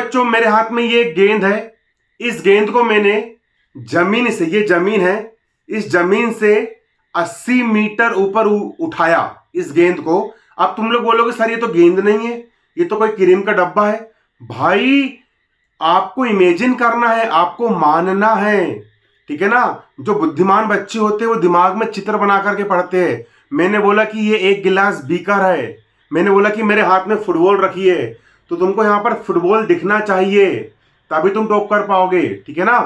बच्चों मेरे हाथ में ये गेंद है। इस गेंद को मैंने जमीन से, ये जमीन है, इस जमीन से 80 मीटर ऊपर उठाया इस गेंद को। अब तुम लोग बोलोगे सर ये तो गेंद नहीं है, ये तो कोई क्रीम का डब्बा है। भाई आपको इमेजिन करना है, आपको मानना है, ठीक है ना। जो बुद्धिमान बच्चे होते हैं वो दिमाग में चित्र बना करके पढ़ते हैं। मैंने बोला कि ये एक गिलास बीकर है, मैंने बोला कि मेरे हाथ में फुटबॉल रखी है, तो तुमको यहां पर फुटबॉल दिखना चाहिए, तभी तुम टॉप कर पाओगे, ठीक है ना।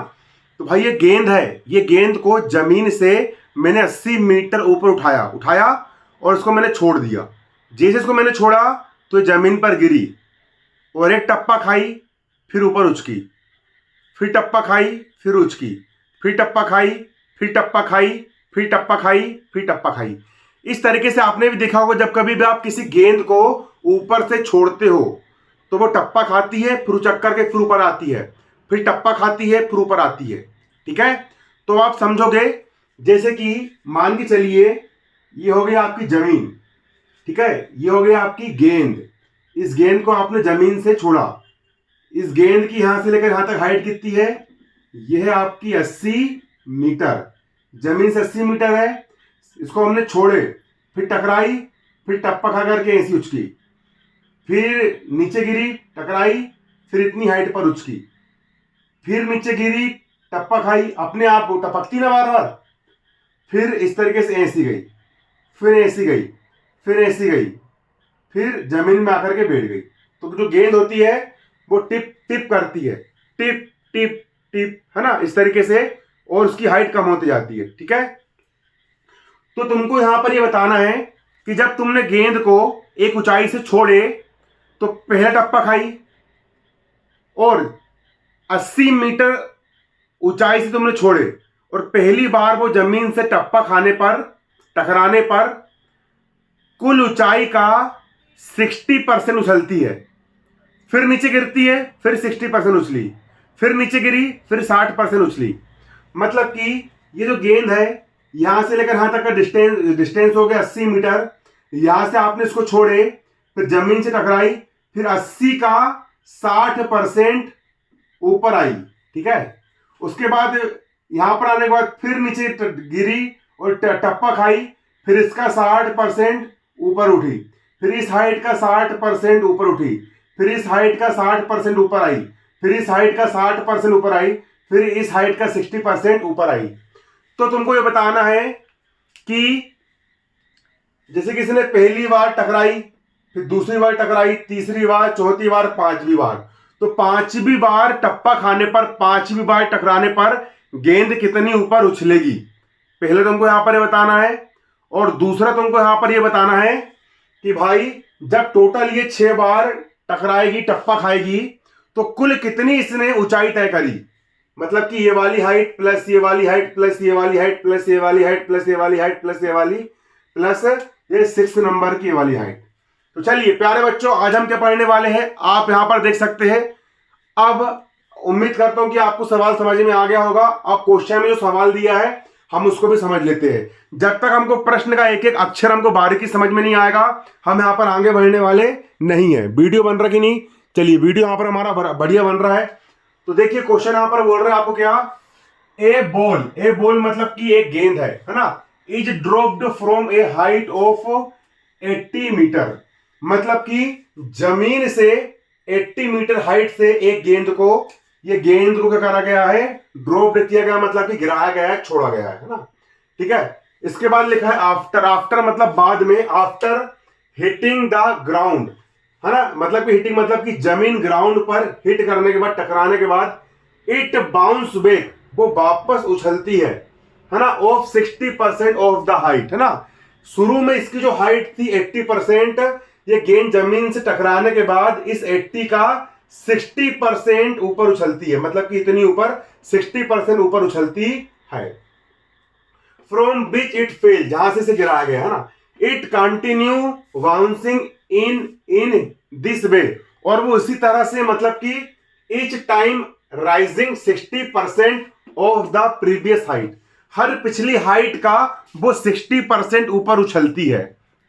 तो भाई ये गेंद है, ये गेंद को जमीन से मैंने 80 मीटर ऊपर उठाया और इसको मैंने छोड़ दिया। जैसे इसको मैंने छोड़ा तो जमीन पर गिरी और एक टप्पा खाई, फिर ऊपर उचकी, फिर टप्पा खाई, फिर उचकी, फिर टप्पा खाई, फिर टप्पा खाई, फिर टप्पा खाई, फिर टप्पा खाई। इस तरीके से आपने भी देखा होगा, जब कभी भी आप किसी गेंद को ऊपर से छोड़ते हो तो वो टप्पा खाती है, फिर उचक करके फिर ऊपर आती है, फिर टप्पा खाती है, फिर ऊपर आती है, ठीक है। तो आप समझोगे, जैसे कि मान के चलिए ये हो गई आपकी जमीन, ठीक है, ये हो गई आपकी गेंद। इस गेंद को आपने जमीन से छोड़ा, इस गेंद की यहां से लेकर यहां तक हाइट कितनी है, यह है आपकी 80 मीटर। जमीन से 80 मीटर है, इसको हमने छोड़े, फिर टकराई, फिर टप्पा खा करके ऐसी उचकी, फिर नीचे गिरी, टकराई, फिर इतनी हाइट पर उचकी, फिर नीचे गिरी, टप्पा खाई, अपने आप टपकती ना बार बार, फिर इस तरीके से ऐसी गई, फिर ऐसी गई, फिर ऐसी गई, फिर जमीन में आकर के बैठ गई। तो जो गेंद होती है वो टिप टिप करती है, टिप टिप टिप, है ना, इस तरीके से, और उसकी हाइट कम होती जाती है, ठीक है। तो तुमको यहां पर ये बताना है कि जब तुमने गेंद को एक ऊंचाई से छोड़े तो पहला टप्पा खाई और 80 मीटर ऊंचाई से तुमने छोड़े, और पहली बार वो जमीन से टप्पा खाने पर, टकराने पर कुल ऊंचाई का 60% उछलती है, फिर नीचे गिरती है, फिर 60% उछली, फिर नीचे गिरी, फिर 60% उछली। मतलब कि ये जो गेंद है यहां से लेकर यहां तक का डिस्टेंस हो गया 80 मीटर। यहां से आपने इसको छोड़े, फिर जमीन से टकराई, फिर 80 का 60% ऊपर आई, ठीक है। उसके बाद यहां पर आने के बाद फिर नीचे गिरी और टप्पा खाई, फिर इसका 60% ऊपर उठी, फिर इस हाइट का 60% ऊपर उठी, फिर इस हाइट का 60% ऊपर आई, फिर इस हाइट का 60% ऊपर आई, फिर इस हाइट का 60% ऊपर आई। तो तुमको ये बताना है कि जैसे किसी ने पहली बार टकराई, फिर दूसरी बार टकराई, तीसरी बार, चौथी बार, पांचवी बार, तो पांचवी बार टप्पा खाने पर, पांचवी बार टकराने पर गेंद कितनी ऊपर उछलेगी, पहले तुमको यहां पर ये बताना है। और दूसरा तुमको यहां पर ये बताना है कि भाई जब टोटल ये 6 बार टकराएगी, टप्पा खाएगी, तो कुल कितनी इसने ऊंचाई तय करी। मतलब कि ये वाली हाइट प्लस ये वाली हाइट प्लस ये वाली हाइट प्लस ये वाली हाइट प्लस ये वाली हाइट प्लस ये वाली प्लस ये 6 नंबर की ये वाली हाइट। तो चलिए प्यारे बच्चों, आज हम क्या पढ़ने वाले हैं आप यहां पर देख सकते हैं। अब उम्मीद करता हूं कि आपको सवाल समझ में आ गया होगा। अब क्वेश्चन में जो सवाल दिया है हम उसको भी समझ लेते हैं। जब तक हमको प्रश्न का एक एक अक्षर हमको बारीकी समझ में नहीं आएगा, हम यहां पर आगे बढ़ने वाले नहीं है। वीडियो बन रहा कि नहीं, चलिए वीडियो यहां पर हमारा बढ़िया बन रहा है। तो देखिए क्वेश्चन यहां पर बोल रहे हैं आपको क्या, ए बॉल मतलब कि एक गेंद है ना, is dropped from a height of 80 metre. मतलब कि जमीन से 80 मीटर हाइट से एक गेंद को, ये गेंद को क्या करा गया है, ड्रॉप्ड किया गया, मतलब कि गिराया गया है, छोड़ा गया है ना, ठीक है। इसके बाद लिखा है आफ्टर, आफ्टर मतलब बाद में, आफ्टर हिटिंग द ग्राउंड, है ना, मतलब कि हिटिंग मतलब कि जमीन ग्राउंड पर हिट करने के बाद, टकराने के बाद, इट बाउंस बैक, वो वापस उछलती है ना, ऑफ 60% ऑफ द हाइट, है ना। शुरू में इसकी जो हाइट थी 80%, ये गेंद जमीन से टकराने के बाद इस 80 का 60% ऊपर उछलती है, मतलब कि इतनी ऊपर 60% ऊपर उछलती है। फ्रॉम विच इट फेल, जहां से इसे गिराया गया है ना, it continue bouncing in this way, और वो इसी तरह से, मतलब कि each time rising 60% of the previous height, हर पिछली हाइट का वो 60% ऊपर उछलती है,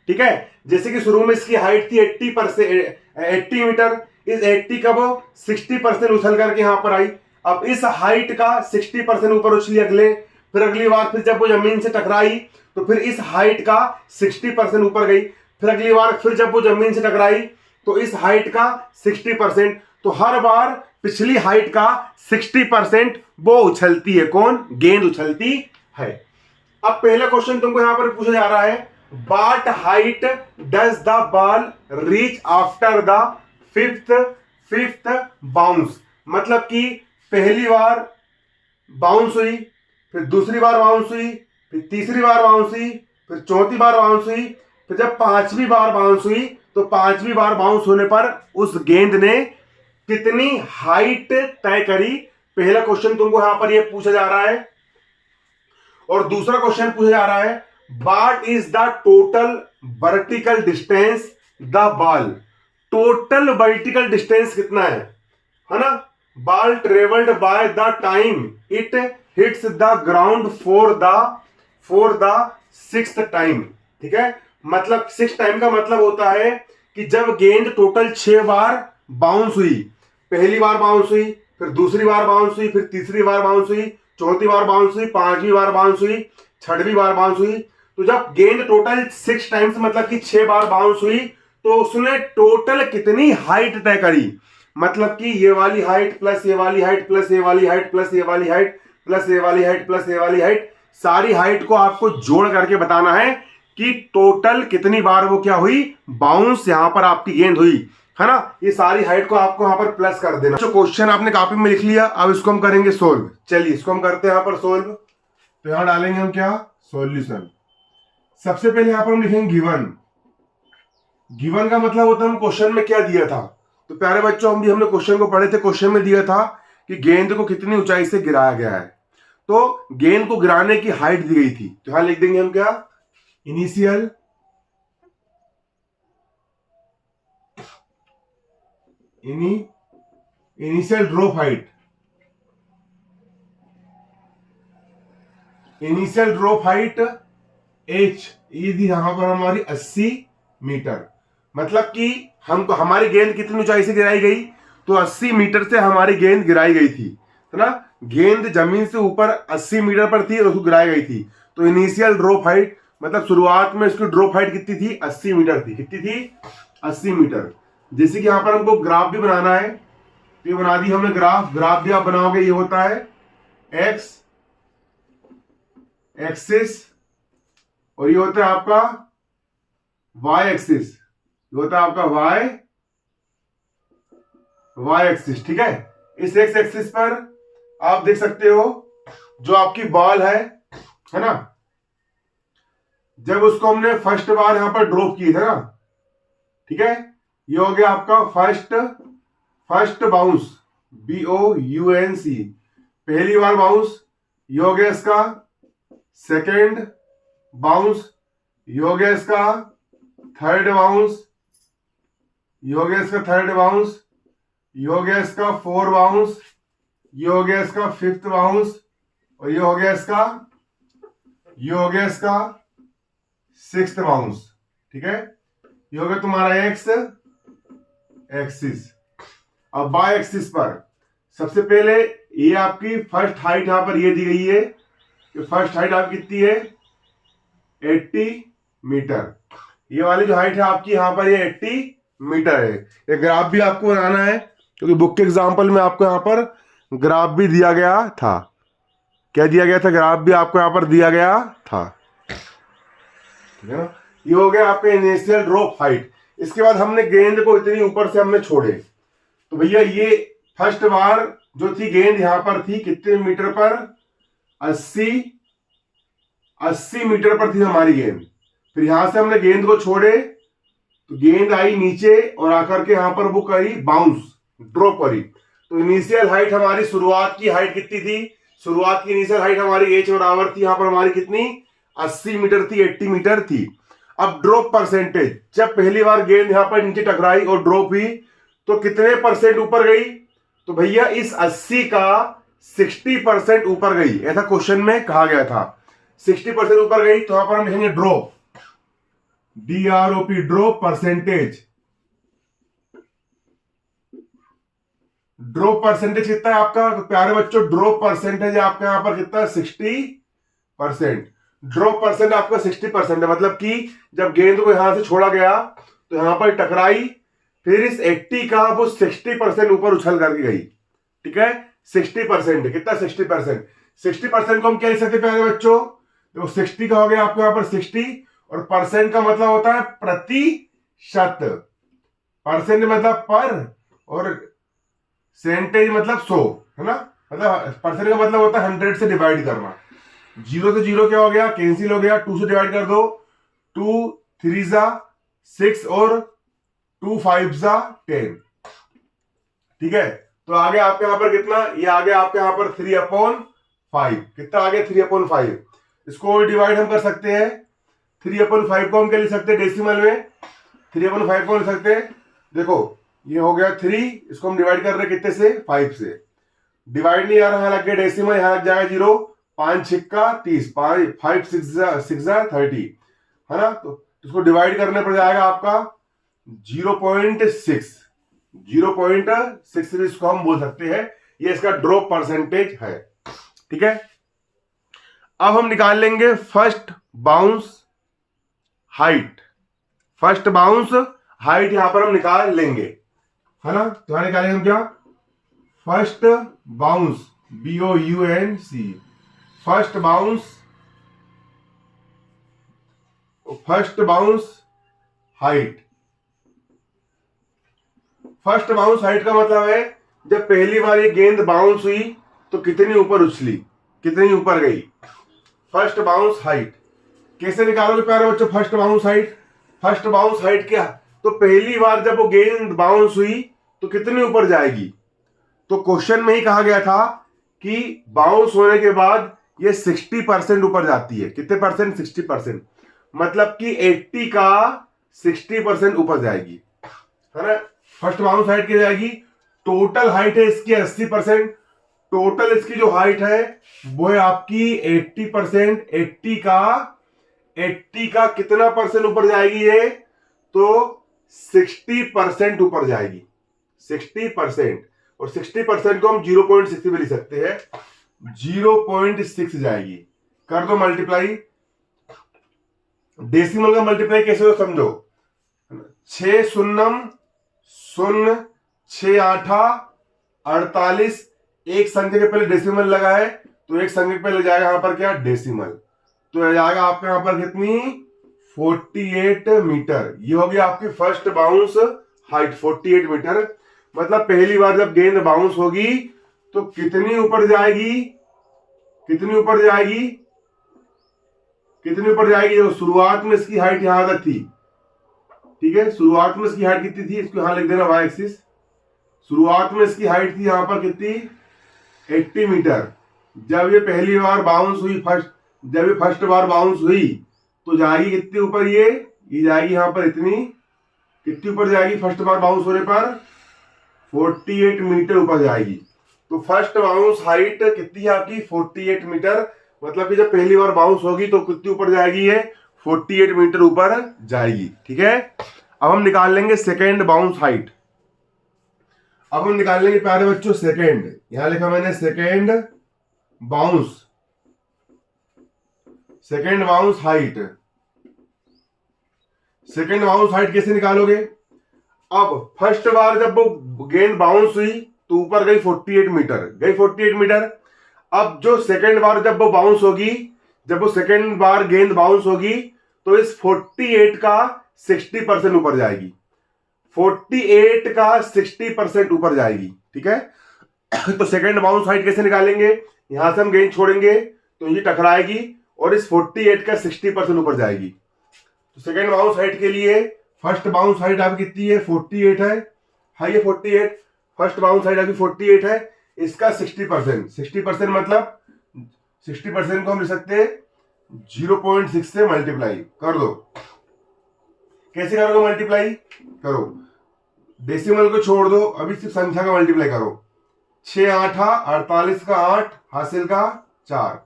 ठीक है। जैसे कि शुरू में इसकी हाइट थी 80 मीटर, इस 80 का वो 60% उछल करके यहां पर आई। अब इस हाइट का 60% ऊपर उछली अगले, फिर अगली बार फिर जब वो जमीन से टकराई तो फिर इस हाइट का 60% ऊपर गई, फिर अगली बार फिर जब वो जमीन से टकराई तो इस हाइट का 60%। तो हर बार पिछली हाइट का 60% वो उछलती है, कौन? गेंद उछलती है। अब पहला क्वेश्चन तुमको यहां पर पूछा जा रहा है, what height does the ball reach after the fifth bounce. मतलब कि पहली बार बाउंस हुई, फिर दूसरी बार बाउंस हुई, फिर तीसरी बार बाउंस हुई, फिर चौथी बार बाउंस हुई, फिर जब पांचवी बार बाउंस हुई तो पांचवी बार बाउंस होने पर उस गेंद ने कितनी हाइट तय करी। पहला क्वेश्चन तुमको यहां पर यह पूछा जा रहा है। और दूसरा क्वेश्चन पूछा जा रहा है, what is the total vertical distance the ball. Total vertical distance कितना है ना? Ball travelled by the time it hits the ground for the sixth time. ठीक है, मतलब 6 टाइम का मतलब होता है कि जब गेंद टोटल 6 बार बाउंस हुई, पहली बार बाउंस हुई, फिर दूसरी बार बाउंस हुई, फिर तीसरी बार बाउंस हुई, चौथी बार बाउंस हुई, पांचवी बार बाउंस हुई, छठवीं बार बाउंस हुई, तो जब गेंद टोटल 6 टाइम्स मतलब कि 6 बार बाउंस हुई तो उसने टोटल कितनी हाइट तय करी। मतलब कि ये वाली हाइट प्लस ये वाली हाइट प्लस ये वाली हाइट प्लस ये वाली हाइट प्लस ये वाली हाइट प्लस ये वाली हाइट, सारी हाइट को आपको जोड़ करके बताना है कि टोटल कितनी बार वो क्या हुई, बाउंस यहां पर आपकी गेंद हुई, है ना? ये सारी हाइट को आपको यहां पर प्लस कर देना। जो क्वेश्चन आपने कॉपी में लिख लिया, अब इसको हम करेंगे सोल्व। चलिए इसको हम करते हैं यहां पर सोल्व। तो यहां डालेंगे हम क्या, सॉल्यूशन। सबसे पहले यहां पर हम लिखेंगे गिवन। गिवन का मतलब होता है हम क्वेश्चन में क्या दिया था। तो प्यारे बच्चों, हमने क्वेश्चन को पढ़े थे, क्वेश्चन में दिया था कि गेंद को कितनी ऊंचाई से गिराया गया है। तो गेंद को गिराने की हाइट दी गई थी, तो यहां लिख देंगे हम क्या, initial drop height. Initial drop height h, ये दी यहां पर हमारी 80 मीटर। मतलब कि हमको हमारी गेंद कितनी ऊंचाई से गिराई गई, तो 80 मीटर से हमारी गेंद गिराई गई थी, है ना? गेंद जमीन से ऊपर 80 मीटर पर थी और उसको गिराई गई थी। तो इनिशियल ड्रॉप हाइट मतलब शुरुआत में इसकी ड्रॉप हाइट कितनी थी, 80 मीटर थी। कितनी थी, 80 मीटर। जैसे कि यहां पर हमको ग्राफ भी बनाना है, तो ये बना दी हमने ग्राफ। ग्राफ भी आप बनाओगे, ये होता है एक्स एक्सिस और ये होता है आपका वाई एक्सिस। ये होता है आपका वाई एक्सिस। ठीक है, इस एक्स एक्सिस पर आप देख सकते हो जो आपकी बॉल है ना, जब उसको हमने फर्स्ट बार यहां पर ड्रॉप की था ना, ठीक है, ये हो गया आपका फर्स्ट बाउंस, BOUNC, पहली बार बाउंस। ये हो गया इसका सेकेंड बाउंस, ये हो गया इसका थर्ड बाउंस, ये हो गया इसका थर्ड बाउंस, ये हो गया इसका फोर बाउंस, ये हो गया इसका फिफ्थ बाउंस और ये हो गया इसका सिक्स्थ बाउंस। ठीक है, ये हो गया तुम्हारा एक्स एक्सिस। अब वाई एक्सिस पर सबसे पहले ये आपकी फर्स्ट हाइट यहां पर ये दी गई है, फर्स्ट हाइट आपकी कितनी है, 80 मीटर। ये वाली जो हाइट है आपकी यहां पर ये 80 मीटर है। ये ग्राफ भी आपको बनाना है क्योंकि बुक के एग्जाम्पल में आपको यहां पर ग्राफ भी दिया गया था। क्या दिया गया था, ग्राफ भी आपको यहां पर दिया गया था। ठीक है ना, ये हो गया आपका इनिशियल ड्रॉप हाइट। इसके बाद हमने गेंद को इतनी ऊपर से हमने छोड़े, तो भैया ये फर्स्ट बार जो थी गेंद यहां पर थी कितने मीटर पर, 80 मीटर पर थी हमारी गेंद। फिर यहां से हमने गेंद को छोड़े तो गेंद आई नीचे और आकर के यहां पर वो करी बाउंस, ड्रॉप करी। तो इनिशियल हाइट हमारी, शुरुआत की हाइट कितनी थी, शुरुआत की इनिशियल हाइट हमारी h बराबर थी यहां पर हमारी कितनी, 80 मीटर थी, 80 मीटर थी। अब ड्रॉप परसेंटेज, जब पहली बार गेंद यहां पर नीचे टकराई और ड्रॉप हुई तो कितने परसेंट ऊपर गई, तो भैया इस 80 का 60% ऊपर गई, ऐसा क्वेश्चन में कहा गया था। 60% ऊपर गई तो यहां पर हम लिखेंगे drop, DROP, drop percentage. Drop percentage कितना है आपका? तो प्यारे बच्चों ड्रॉप परसेंटेज आपका यहाँ पर कितना है? 60%। ड्रॉप परसेंट आपका 60% है, मतलब कि जब गेंद को यहां से छोड़ा गया तो यहां पर टकराई, फिर इस 80 का वो 60% ऊपर उछल करके गई। ठीक है, 60% कितना? 60%। 60% को हम क्या लिख सकते हैं प्यारे बच्चों? देखो 60 का हो गया आपको यहाँ पर 60, और परसेंट का मतलब होता है प्रतिशत। परसेंट मतलब पर, और सेंटेज मतलब 100, है ना? मतलब परसेंट का मतलब होता है 100 से डिवाइड करना। 0 से 0 क्या हो गया? कैंसिल हो गया। 2 से डिवाइड कर दो, 2 3 जा 6 और 2 5 जा 10। ठीक है, तो आगे आपके यहां पर कितना? ये आगे आपके यहां पर 3/5। कितना आगे? 3/5। इसको डिवाइड हम कर सकते हैं। 3/5 को हम क्या लिख सकते हैं डेसिमल में? 3/5 को लिख सकते हैं, देखो ये हो गया 3, इसको हम डिवाइड कर रहे हैं कितने से? 5 से। डिवाइड नहीं आ रहा, यहां लग गया डेसिमल, यहां लग जाएगा 0। 5 छिक्का 30, 5 6 30, है ना? तो इसको डिवाइड करने पर जाएगा आपका 0.6। 0.6 इसको हम बोल सकते हैं, ये इसका ड्रॉप परसेंटेज है। ठीक है, अब हम निकाल लेंगे first bounce height. First bounce height यहां पर हम निकाल लेंगे, है ना? तो यहां निकालेंगे हम क्या? First bounce, BOUNC, first bounce, first bounce height. First bounce height का मतलब है जब पहली बार ये गेंद बाउंस हुई तो कितनी ऊपर उछली, कितनी ऊपर गई। फर्स्ट बाउंस हाइट कैसे निकालोगे प्यारे बच्चों? First bounce height, first bounce height क्या? तो पहली बार जब वो गेंद बाउंस हुई तो कितनी ऊपर जाएगी? तो क्वेश्चन में ही कहा गया था कि बाउंस होने के बाद ये 60% ऊपर जाती है। कितने परसेंट? 60%। मतलब कि 80 का 60% ऊपर जाएगी, है ना? फर्स्ट बाउंस हाइट क्या जाएगी? टोटल हाइट है इसकी 80%। टोटल इसकी जो हाइट है वो है आपकी 80%। 80 का कितना परसेंट ऊपर जाएगी ये? तो 60% ऊपर जाएगी। 60%, और 60% को हम 0.6 में लिख सकते हैं। 0.6 जाएगी। कर दो मल्टीप्लाई। डेसिमल का मल्टीप्लाई कैसे हो समझो। 6 शून्यम 0 6 आठा 48। एक संख्या के पहले डेसिमल लगा है तो एक संख्या के पहले जाएगा यहां पर क्या? डेसिमल। तो यह जाएगा आपके यहां पर कितनी? 48 मीटर। ये होगी आपकी फर्स्ट बाउंस हाइट, 48 मीटर। मतलब पहली बार जब गेंद बाउंस होगी तो कितनी ऊपर जाएगी? कितनी ऊपर जाएगी? कितनी ऊपर जाएगी? जो शुरुआत में इसकी हाइट यहां तक थी, ठीक है, शुरुआत में इसकी हाइट कितनी थी? इसको यहां लिख देना वाई एक्सिस। शुरुआत में इसकी हाइट थी यहां पर कितनी? 80 मीटर। जब ये पहली बार बाउंस हुई, जब ये फर्स्ट बार बाउंस हुई तो जाएगी कितनी ऊपर? ये जाएगी यहां पर इतनी। कितनी ऊपर जाएगी फर्स्ट बार बाउंस होने पर? 48 मीटर ऊपर जाएगी। तो फर्स्ट बाउंस हाइट कितनी है आपकी? 48 मीटर। मतलब कि जब पहली बार बाउंस होगी तो कितनी ऊपर जाएगी ये? 48 मीटर ऊपर जाएगी। ठीक है, अब हम निकाल लेंगे सेकेंड बाउंस हाइट। अब हम निकाल लेंगे प्यारे बच्चों सेकेंड, यहां लिखा मैंने second bounce, second bounce height. Second bounce height कैसे निकालोगे? अब फर्स्ट बार जब वो गेंद बाउंस हुई तो ऊपर गई 48 मीटर, गई 48 मीटर। अब जो सेकेंड बार जब वो बाउंस होगी, जब वो सेकेंड बार गेंद बाउंस होगी तो इस 48 का 60% ऊपर जाएगी। 48 का 60% ऊपर जाएगी। ठीक है, तो सेकेंड बाउंस हाइट कैसे निकालेंगे? यहां से हम गेंद छोड़ेंगे तो ये टकराएगी और इस 48 का 60% ऊपर जाएगी। तो सेकेंड बाउंस हाइट के लिए फर्स्ट बाउंस हाइट आपकी कितनी है? 48 है। हाँ ये 48, फर्स्ट बाउंस हाइट आपकी 48 है। इसका 60%, 60% मतलब 60% को हम लिख सकते हैं 0.6 से मल्टीप्लाई कर दो। कैसे करोगे मल्टीप्लाई? करो, डेसिमल को छोड़ दो, अभी सिर्फ संख्या का मल्टीप्लाई करो। 6 आठा 48 का 8 हासिल का 4,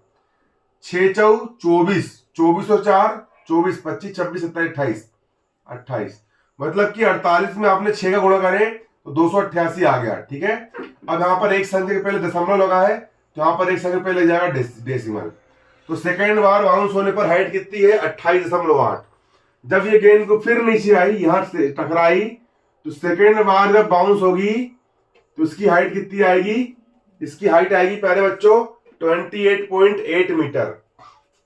6 चौ 24, 24 और 4 24, 25 26 27 28, 28। मतलब कि 48 में आपने 6 का गुणा करे तो 288 आ गया। ठीक है, अब यहाँ पर एक संख्या के पहले दशमलव लगा है, तो यहाँ पर एक संख्या पहले लग जाएगा डेसिमल। तो सेकेंड बार बाउंस होने पर हाइट कितनी है? 28.8। जब ये गेंद को फिर नीचे आई, यहां से टकराई, तो सेकेंड बार जब बाउंस होगी तो इसकी हाइट कितनी आएगी? इसकी हाइट आएगी प्यारे बच्चों 28.8 मीटर।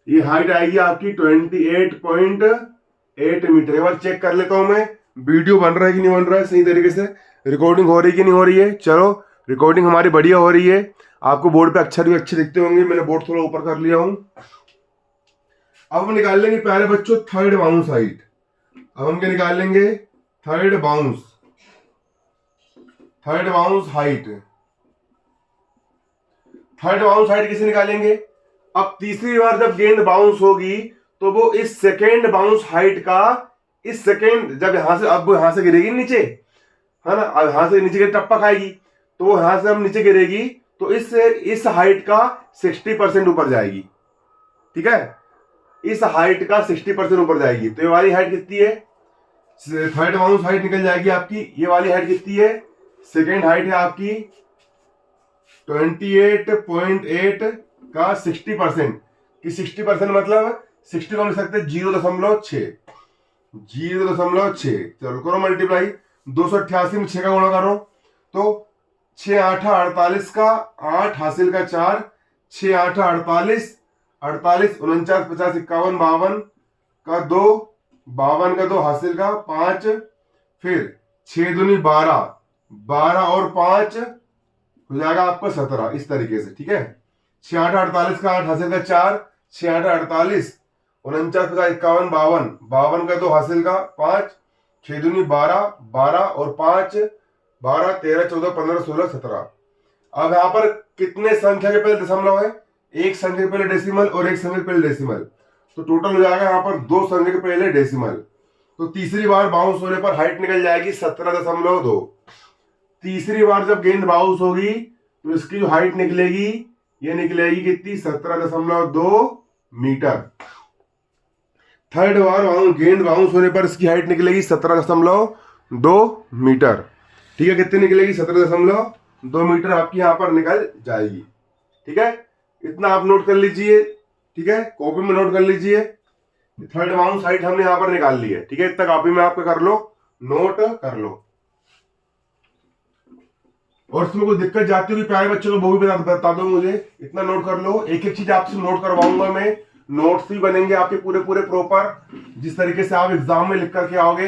ये हाइट आएगी आपकी 28.8 मीटर। एक बार चेक कर लेता हूं मैं, वीडियो बन रहा है कि नहीं बन रहा है, सही तरीके से रिकॉर्डिंग हो रही है कि नहीं हो रही है। चलो, रिकॉर्डिंग हमारी बढ़िया हो रही है। आपको बोर्ड पे अक्षर भी अच्छे दिखते होंगे, मैंने बोर्ड थोड़ा ऊपर कर लिया हूं। अब हम निकाल लेंगे प्यारे बच्चों थर्ड बाउंस हाइट। अब हम क्या निकाल लेंगे? Third bounce height. Third bounce height किसे निकालेंगे? अब तीसरी बार जब गेंद बाउंस होगी तो वो इस सेकेंड बाउंस हाइट का, इस सेकेंड जब यहां से, अब वो यहां से गिरेगी नीचे, है ना, अब यहां से नीचे गिर टप्पा खाएगी, तो वो यहां से हम नीचे गिरेगी तो इस हाइट का 60% ऊपर जाएगी। ठीक है, इस हाइट का 60% ऊपर जाएगी। तो ये वाली हाइट कितनी है? थर्ड बाउंस हाइट निकल जाएगी आपकी। ये वाली हाइट कितनी है? सेकेंड हाइट है आपकी 28.8 का 60%। कि 60% मतलब 60 को लिख सकते हैं 0.6। 0.6। चलो करो मल्टीप्लाई, 288 में 6 का गुणा करो, तो 6 8 48 का 8 हासिल का 4, 6 8 48, 48 49 50 51 52 का 2, 52 का 2 हासिल का 5, फिर 6 दूनी 12, 12 और 5 हो जाएगा आपका 17। इस तरीके से। ठीक है, 6 8 48 का 8 हासिल का 4, 6 8 48 49 50 51 52, 52 का 2 हासिल का 5, 6 दूनी 12, 12 और 5 12 13 14 15 16 17। अब यहाँ पर कितने संख्या के पहले दशमलव है? एक संख्या के पहले डेसिमल और एक संख्या के पहले डेसिमल, तो टोटल हो जाएगा यहाँ पर 2 संख्या के पहले डेसिमल। तो तीसरी बार बाउंस होने पर हाइट निकल जाएगी 17.2। तीसरी बार जब गेंद बाउंस होगी तो इसकी जो हाइट निकलेगी, ये निकलेगी कितनी? 17.2 मीटर। थर्ड बार गेंद बाउंस होने पर इसकी हाइट निकलेगी 17.2 मीटर। ठीक है, कितनी निकलेगी? 17.2 मीटर आपकी यहाँ पर निकल जाएगी। ठीक है, इतना आप नोट कर लीजिए। ठीक है, कॉपी में नोट कर लीजिए। थर्ड बाउंस हाइट हमने यहाँ पर निकाल ली है। ठीक है, इतना कॉपी में आपका कर लो, नोट कर लो। और इसमें कोई दिक्कत जाती होगी प्यारे बच्चों को वो भी बता दो मुझे। इतना नोट कर लो, एक एक चीज आपसे नोट करवाऊंगा मैं। नोट्स भी बनेंगे आपके पूरे पूरे प्रॉपर, जिस तरीके से आप एग्जाम में लिख करके आओगे।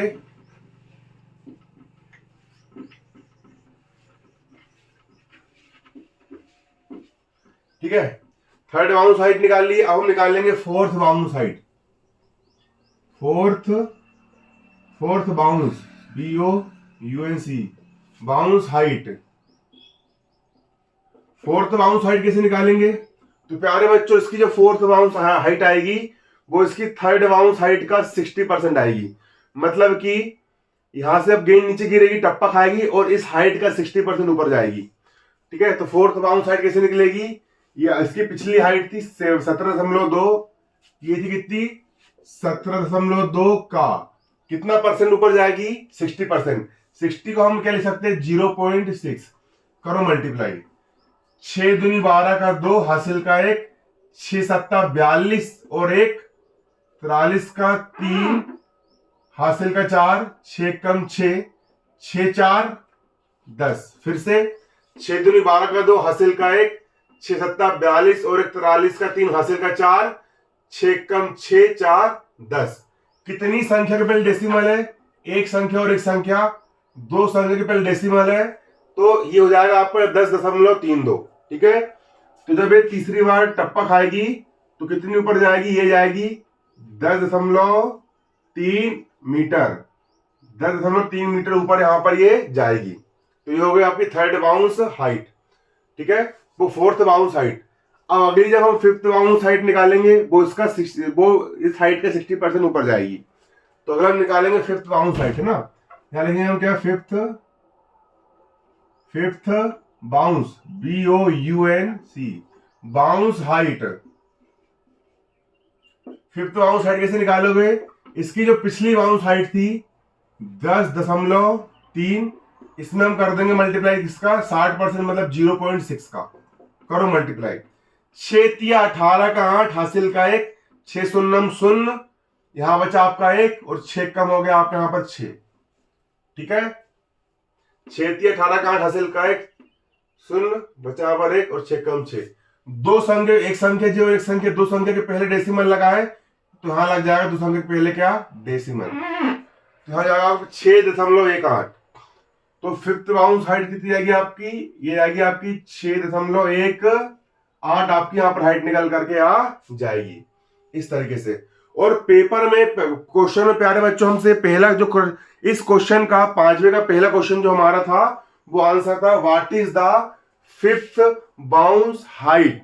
ठीक है, थर्ड बाउंस हाइट निकाल ली। अब हम निकाल लेंगे fourth bounce height. Fourth bounce, BOUNC bounce height. Fourth bounce height कैसे निकालेंगे? तो प्यारे बच्चों, इसकी जो फोर्थ बाउंस हाइट आएगी वो इसकी थर्ड बाउंस हाइट का 60% आएगी। मतलब कि यहां से अब गेंद नीचे गिरेगी, टप्पा खाएगी और इस हाइट का 60% ऊपर जाएगी। ठीक है, तो फोर्थ बाउंस हाइट कैसे निकलेगी? ये इसकी पिछली हाइट थी 17.2, ये थी कितनी? 17.2 का कितना परसेंट ऊपर जाएगी? 60%। 60 को हम क्या लिख सकते हैं? 0.6। करो मल्टीप्लाई, 6 दूनी 12 का 2 हासिल का 1, 6 7 42 और 1 43 का 3 हासिल का 4, 6 कम 6, 6 4 10। फिर से 6 दूनी 12 का 2 हासिल का 1, 6 7 42 और 1 43 का 3 हासिल का 4, 6 कम 6 4 10। कितनी संख्या के पहले डेसिमल है? एक संख्या और एक संख्या, 2 संख्या के पहले डेसिमल है, तो ये हो जाएगा आपका 10.32। ठीक है, तो जब ये तीसरी बार टप्पा खाएगी तो कितनी ऊपर जाएगी? ये जाएगी 10.3 मीटर। 10.3 मीटर ऊपर यहां पर ये जाएगी। तो ये हो गई आपकी थर्ड बाउंस हाइट। ठीक है, वो फोर्थ बाउंस हाइट। अब अगली जब हम फिफ्थ बाउंस हाइट निकालेंगे, वो इस हाइट का 60% ऊपर जाएगी। तो अगर हम निकालेंगे फिफ्थ बाउंस हाइट, है ना, क्या लिखेंगे हम? क्या? Fifth bounce, BOUNC bounce height. Fifth bounce height कैसे निकालोगे? इसकी जो पिछली बाउंस हाइट थी 10.3, इसमें हम कर देंगे मल्टीप्लाई किसका, 60% मतलब 0.6 का, करो मल्टीप्लाई। 6 18 का 8 हासिल का 1, 6 शून्यम शून्य, यहां बचा आपका 1 और 6 कम हो गया आपके यहां पर 6। ठीक है, 6 18 का 8 हासिल का 1 शून्य, बचा यहाँ पर 1 और 6 कम 6। दो संख्या, एक संख्या जो एक संख्या दो संख्या के पहले डेसिमल लगा है तो यहां लग जाएगा दो संख्या के पहले क्या, डेसिमल, तो यहां जाएगा 6.18। तो फिफ्थ बाउंस हाइट कितनी आएगी आपकी, ये आएगी आपकी 6.18 आपकी यहां पर हाइट निकल करके आ जाएगी इस तरीके से। और पेपर में क्वेश्चन में प्यारे बच्चों हमसे पहला जो इस क्वेश्चन का 5वें का पहला क्वेश्चन जो हमारा था वो आंसर था what is the fifth bounce height,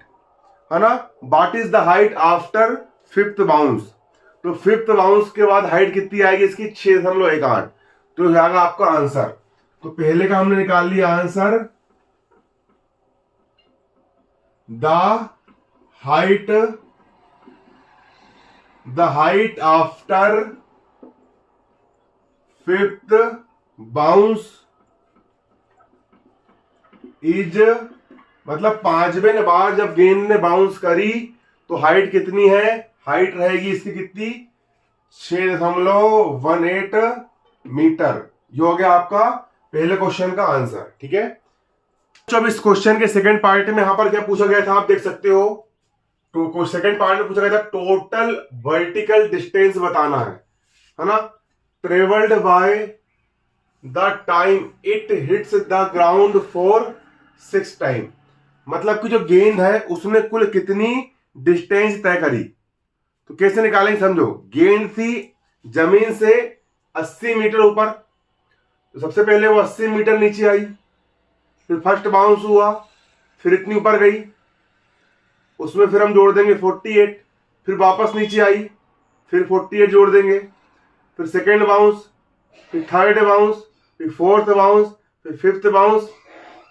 है ना, what is the height after fifth bounce. तो फिफ्थ बाउंस के बाद हाइट कितनी आएगी इसकी, 6.18, तो जाएगा आपका आंसर। तो पहले का हमने निकाल लिया answer, the height after fifth bounce is, मतलब 5वें बार जब गेंद ने बाउंस करी तो हाइट कितनी है, हाइट रहेगी इसकी कितनी, 6.18 मीटर। ये हो गया आपका पहले क्वेश्चन का आंसर। ठीक है, जब इस क्वेश्चन के सेकंड पार्ट में यहां पर क्या पूछा गया था आप देख सकते हो, तो सेकंड पार्ट में पूछा गया था टोटल वर्टिकल डिस्टेंस बताना है ना, travelled by the time it hits the ground for 6 time, मतलब कि जो गेंद है उसने कुल कितनी डिस्टेंस तय करी। तो कैसे निकालेंगे समझो, गेंद थी जमीन से 80 मीटर ऊपर, तो सबसे पहले वो 80 मीटर नीचे आई, फिर फर्स्ट बाउंस हुआ, फिर इतनी ऊपर गई, उसमें फिर हम जोड़ देंगे 48, फिर वापस नीचे आई, फिर 48 जोड़ देंगे, फिर सेकेंड बाउंस, फिर थर्ड बाउंस, फिर फोर्थ बाउंस, फिर फिफ्थ बाउंस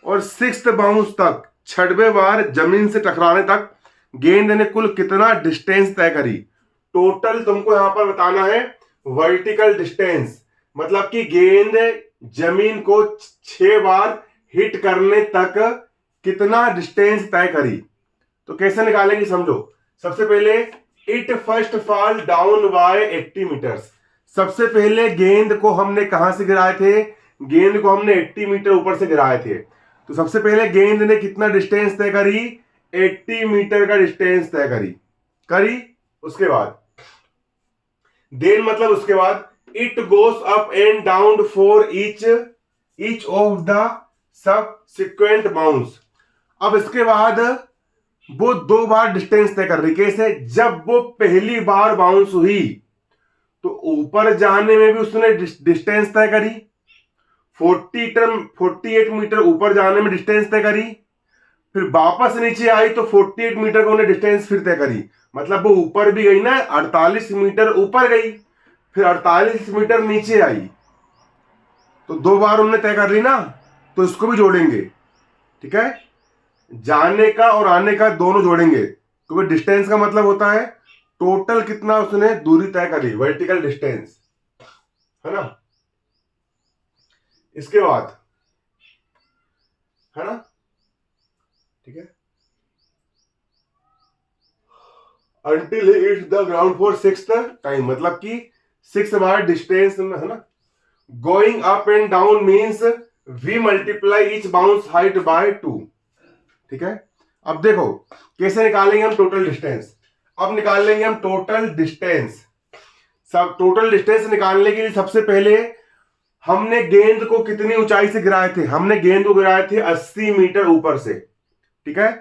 और सिक्स्थ बाउंस तक, 6वें बार जमीन से टकराने तक गेंद ने कुल कितना डिस्टेंस तय करी। टोटल तुमको यहां पर बताना है वर्टिकल डिस्टेंस, मतलब कि गेंद जमीन को 6 बार हिट करने तक कितना डिस्टेंस तय करी। तो कैसे निकालेंगे समझो, सबसे पहले it first fall down by 80 metres, सबसे पहले गेंद को हमने कहां से गिराए थे, गेंद को हमने 80 मीटर ऊपर से गिराए थे। तो सबसे पहले गेंद ने कितना डिस्टेंस तय करी, 80 मीटर का डिस्टेंस तय करी। उसके बाद देन मतलब उसके बाद it goes up and down for each of the subsequent bounce. अब इसके बाद वो 2 बार डिस्टेंस तय कर रही, कैसे, जब वो पहली बार बाउंस हुई तो ऊपर जाने में भी उसने डिस्टेंस तय करी, 48 मीटर ऊपर जाने में डिस्टेंस तय करी, फिर वापस नीचे आई तो 48 मीटर का उन्हें डिस्टेंस फिर तय करी, मतलब वो ऊपर भी गई ना, 48 मीटर ऊपर गई, फिर 48 मीटर नीचे आई, तो 2 बार उन्होंने तय कर ली ना, तो इसको भी जोड़ेंगे। ठीक है, जाने का और आने का दोनों जोड़ेंगे, क्योंकि डिस्टेंस का मतलब होता है टोटल कितना उसने दूरी तय करी, वर्टिकल डिस्टेंस, है ना। इसके बाद, है ना, ठीक है, until he hits the ground for 6th time, मतलब कि 6 बार डिस्टेंस में, है ना। Going up and down means we multiply each bounce height by 2। ठीक है, अब देखो कैसे निकालेंगे हम टोटल डिस्टेंस, अब निकाल लेंगे हम टोटल डिस्टेंस। सब टोटल डिस्टेंस निकालने के लिए सबसे पहले हमने गेंद को कितनी ऊंचाई से गिराए थे, हमने गेंद को गिराए थे 80 मीटर ऊपर से। ठीक है,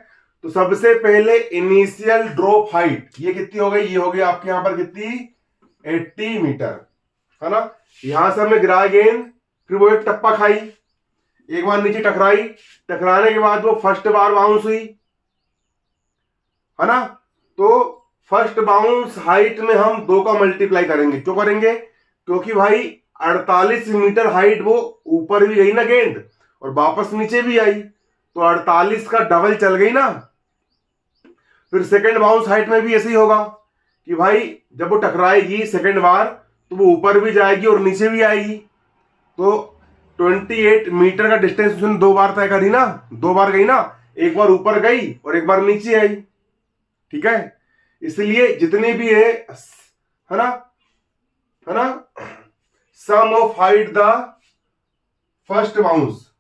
तो सबसे पहले इनिशियल ड्रॉप हाइट ये कितनी हो गई, ये हो गई आपके यहां पर कितनी, 80 मीटर, है ना। यहां से हमने गिराया गेंद, फिर वो एक टप्पा खाई, एक बार नीचे टकराई, टकराने के बाद वो फर्स्ट बार बाउंस हुई, है ना। तो फर्स्ट बाउंस हाइट में हम 2 का मल्टीप्लाई करेंगे, क्यों करेंगे, क्योंकि भाई 48 मीटर हाइट वो ऊपर भी गई ना गेंद और वापस नीचे भी आई, तो 48 का डबल चल गई ना। फिर सेकंड बाउंस हाइट में भी ऐसे ही होगा कि भाई जब वो टकराएगी सेकंड बार तो वो ऊपर भी जाएगी और नीचे भी आएगी, तो 28 मीटर का डिस्टेंस उसने 2 बार तय करी ना, 2 बार गई ना, एक बार ऊपर गई और एक बार नीचे आई, ठीक है। इसलिए जितने भी है ना, है ना, sum of height the first bounce,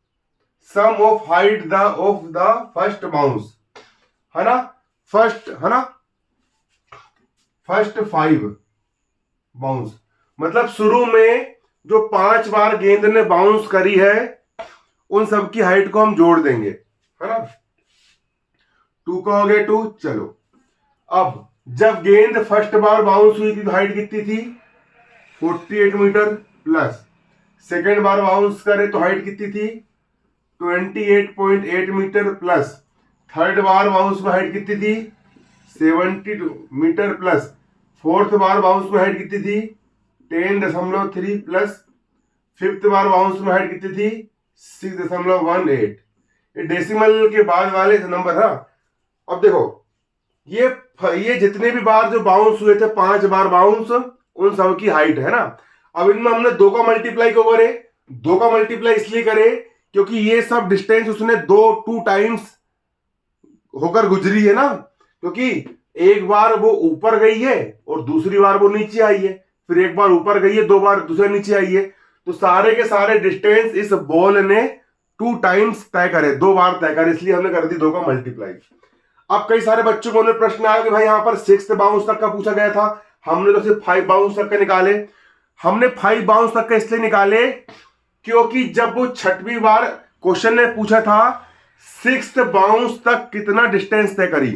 sum of height of the first bounce, है ना, फर्स्ट, है ना, फर्स्ट 5 बाउंस, मतलब शुरू में जो 5 बार गेंद ने बाउंस करी है उन सब की हाइट को हम जोड़ देंगे, है ना। 2 का हो गया 2। चलो अब जब गेंद फर्स्ट बार बाउंस हुई थी तो हाइट कितनी थी 48 मीटर, प्लस सेकेंड बार बाउंस करे तो हाइट कितनी थी 28.8 मीटर, प्लस थर्ड बार बाउंस में हाइट कितनी थी 72 मीटर, प्लस फोर्थ बार बाउंस में हाइट कितनी थी 10.3, प्लस फिफ्थ बार बाउंस में हाइट कितनी थी 6.18। ये डेसिमल के बाद वाले नंबर है। अब देखो ये जितने भी बार जो बाउंस हुए थे 5 बार बाउंस, उन सब की हाइट है ना। अब इनमें हमने 2 का मल्टीप्लाई क्यों करे, 2 का मल्टीप्लाई इसलिए करे क्योंकि ये सब डिस्टेंस उसने 2 टाइम्स होकर गुजरी है ना, क्योंकि एक बार वो ऊपर गई है और दूसरी बार वो नीचे आई है, फिर एक बार ऊपर गई है 2 बार दूसरे नीचे आई है, तो सारे के सारे डिस्टेंस इस बॉल ने 2 टाइम्स तय करे, 2 बार तय करे, इसलिए हमने कर दी 2 का मल्टीप्लाई। अब कई सारे बच्चों को प्रश्न आया कि भाई यहां पर 6 बाउंस तक का पूछा गया था, हमने तो सिर्फ 5 बाउंस तक के निकाले। हमने 5 बाउंस तक का इसलिए निकाले क्योंकि जब वो 6वीं बार क्वेश्चन ने पूछा था 6th बाउंस तक कितना डिस्टेंस तय करी,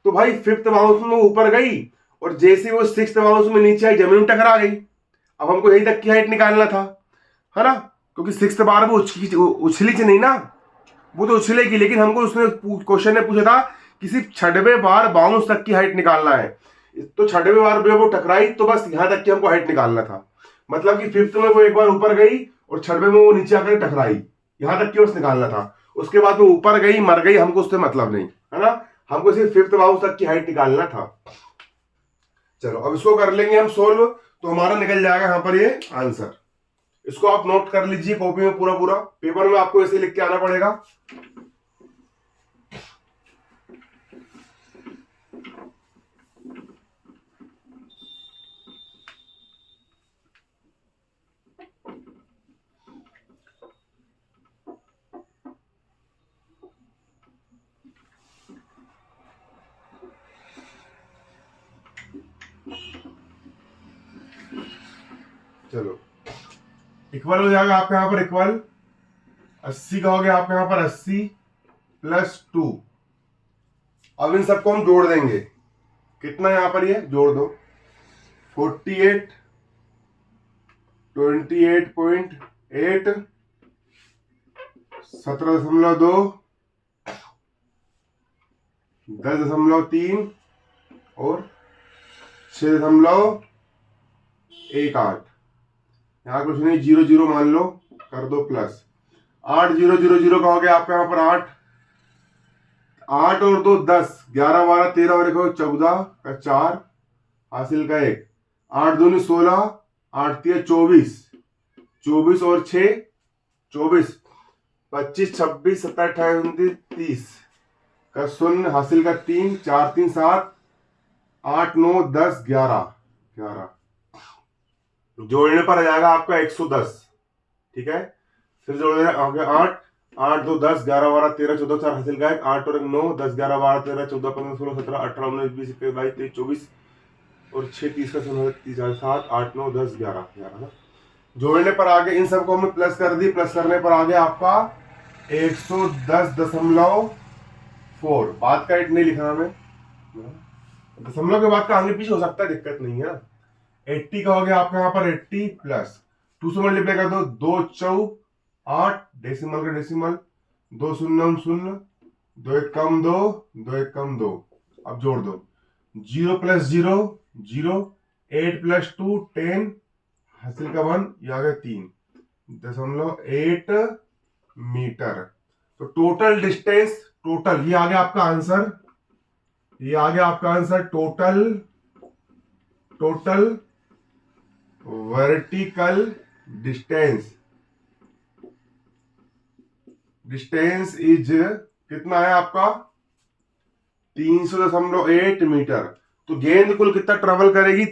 तो भाई 5th बाउंस में ऊपर गई और जैसे वो 6th बाउंस में नीचे आई जमीन टकरा गई। अब हमको यही तक की हाइट निकालना था, है ना, क्योंकि 6th बार वो उछली नहीं ना, वो तो उछलेगी, लेकिन हमको उसने क्वेश्चन ने पूछा था कि सिर्फ 6वें बार बाउंस तक की हाइट निकालना है, तो 6वें बार में वो टकराई तो बस यहां तक की हमको हाइट निकालना था, मतलब कि 5th में वो एक बार ऊपर गई और 6वें में वो नीचे आकर टकराई, यहां तक की बस निकालना था। उसके बाद वो ऊपर गई मर गई, हमको उससे मतलब नहीं, है ना, हमको सिर्फ 5th बाउंस तक की हाइट निकालना था। चलो अब इसको कर लेंगे हम सोल्व, तो हमारा निकल जाएगा यहां पर ये आंसर। इसको आप नोट कर लीजिए कॉपी में, पूरा पूरा पेपर में आपको ऐसे लिख के आना पड़ेगा। चलो इक्वल हो जाएगा आपके यहां पर, इक्वल 80 का हो गया आपके यहां पर 80 प्लस 2। अब इन सबको हम जोड़ देंगे, कितना यहां पर ये जोड़ दो 48, 28.8, 17.2, 10.3 और 6.18। यहाँ कुछ नहीं, 0 0 मान लो, कर दो प्लस 8 0 0 0 का हो गया आपके यहाँ पर 8, 8 और 2 10, 11 12 13 और 1 14 का 4 हासिल का 1, 8 दूनी 16, 8 3 24, 24 और 6 24, 25 26 27 28 30 का 0 हासिल का 3, 4 3 7, 8 9 10 11 11, जोड़ने पर आ जाएगा आपका 110, ठीक है। फिर जोड़ देना आगे 8 8 2 10 11 12 13 14 4 हासिल का 8 और 9 10 11 12 13 14 15 16 17 18 19 20 21 22 23 24 और 6 30 का 30 7 8 9 10 11 11। जोड़ने पर आगे इन सबको हमने प्लस कर दी, प्लस करने पर आगे आपका 110.4। बात का नहीं लिखना हमें, दशमलव के बाद का आगे पीछे हो सकता है, दिक्कत नहीं है ना। 80 का हो गया आपके यहाँ पर 80 प्लस 2 से मल्टीप्लाई कर दो, 2 4 8, डेसिमल का डेसिमल, 2 0 0, 2 1 कम 2, 2 1 कम 2। अब जोड़ दो 0 प्लस 0 0, 8 प्लस 2 10 हासिल का 1, ये आ गया 3.8 मीटर। तो टोटल डिस्टेंस, टोटल ये आ गया आपका आंसर, ये आ गया आपका answer, total vertical distance, distance is कितना है आपका 300.8 मीटर। तो गेंद कुल कितना ट्रेवल करेगी